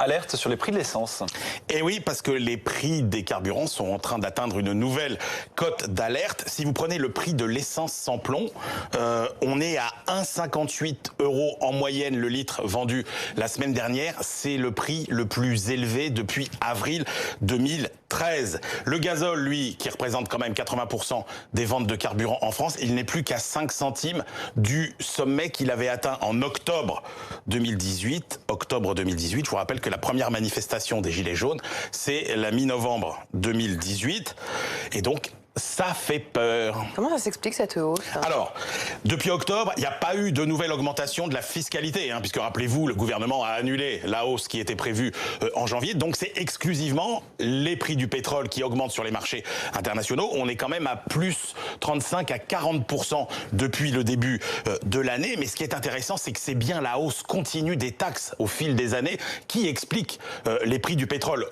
Alerte sur les prix de l'essence. Et oui, parce que les prix des carburants sont en train d'atteindre une nouvelle cote d'alerte. Si vous prenez le prix de l'essence sans plomb, on est à 1,58 € en moyenne le litre vendu la semaine dernière. C'est le prix le plus élevé depuis avril 2013. Le gazole, lui, qui représente quand même 80% des ventes de carburant en France, il n'est plus qu'à 5 centimes du sommet qu'il avait atteint en octobre 2018. Octobre 2018, je vous rappelle que la première manifestation des Gilets jaunes, c'est la mi-novembre 2018. Et donc, ça fait peur. Comment ça s'explique cette hausse? Alors, depuis octobre, il n'y a pas eu de nouvelle augmentation de la fiscalité, puisque rappelez-vous, le gouvernement a annulé la hausse qui était prévue en janvier. Donc c'est exclusivement les prix du pétrole qui augmentent sur les marchés internationaux. On est quand même à plus 35 à 40% depuis le début de l'année. Mais ce qui est intéressant, c'est que c'est bien la hausse continue des taxes au fil des années qui explique les prix du pétrole,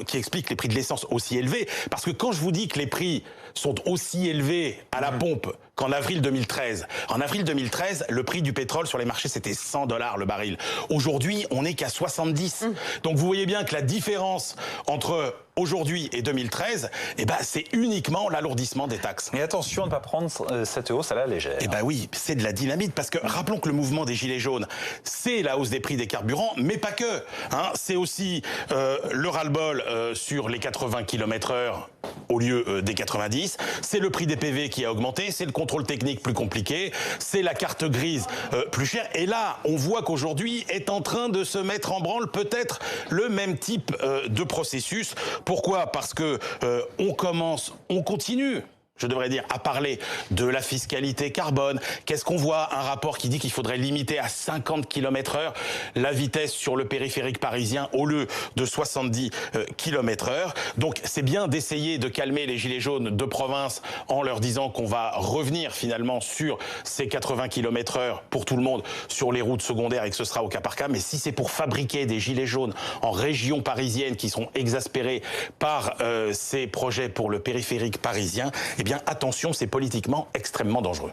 qui explique les prix de l'essence aussi élevés. Parce que quand je vous dis que les prix sont aussi élevés à la pompe qu'en avril 2013. En avril 2013, le prix du pétrole sur les marchés, c'était 100 $ le baril. Aujourd'hui, on n'est qu'à 70. Donc vous voyez bien que la différence entre aujourd'hui et 2013, c'est uniquement l'alourdissement des taxes. Mais attention à ne pas prendre cette hausse à la légère. Oui, c'est de la dynamite, parce que rappelons que le mouvement des Gilets jaunes, c'est la hausse des prix des carburants, mais pas que. C'est aussi le ras-le-bol sur les 80 km/h au lieu des 90. C'est le prix des PV qui a augmenté, c'est le contrôle technique plus compliqué, c'est la carte grise plus chère. Et là, on voit qu'aujourd'hui est en train de se mettre en branle peut-être le même type de processus. Pourquoi? Parce que on continue, je devrais dire, à parler de la fiscalité carbone. Qu'est-ce qu'on voit? Un rapport qui dit qu'il faudrait limiter à 50 km/h la vitesse sur le périphérique parisien au lieu de 70 km/h. Donc c'est bien d'essayer de calmer les gilets jaunes de province en leur disant qu'on va revenir finalement sur ces 80 km/h pour tout le monde sur les routes secondaires et que ce sera au cas par cas. Mais si c'est pour fabriquer des gilets jaunes en région parisienne qui sont exaspérés par ces projets pour le périphérique parisien, attention, c'est politiquement extrêmement dangereux.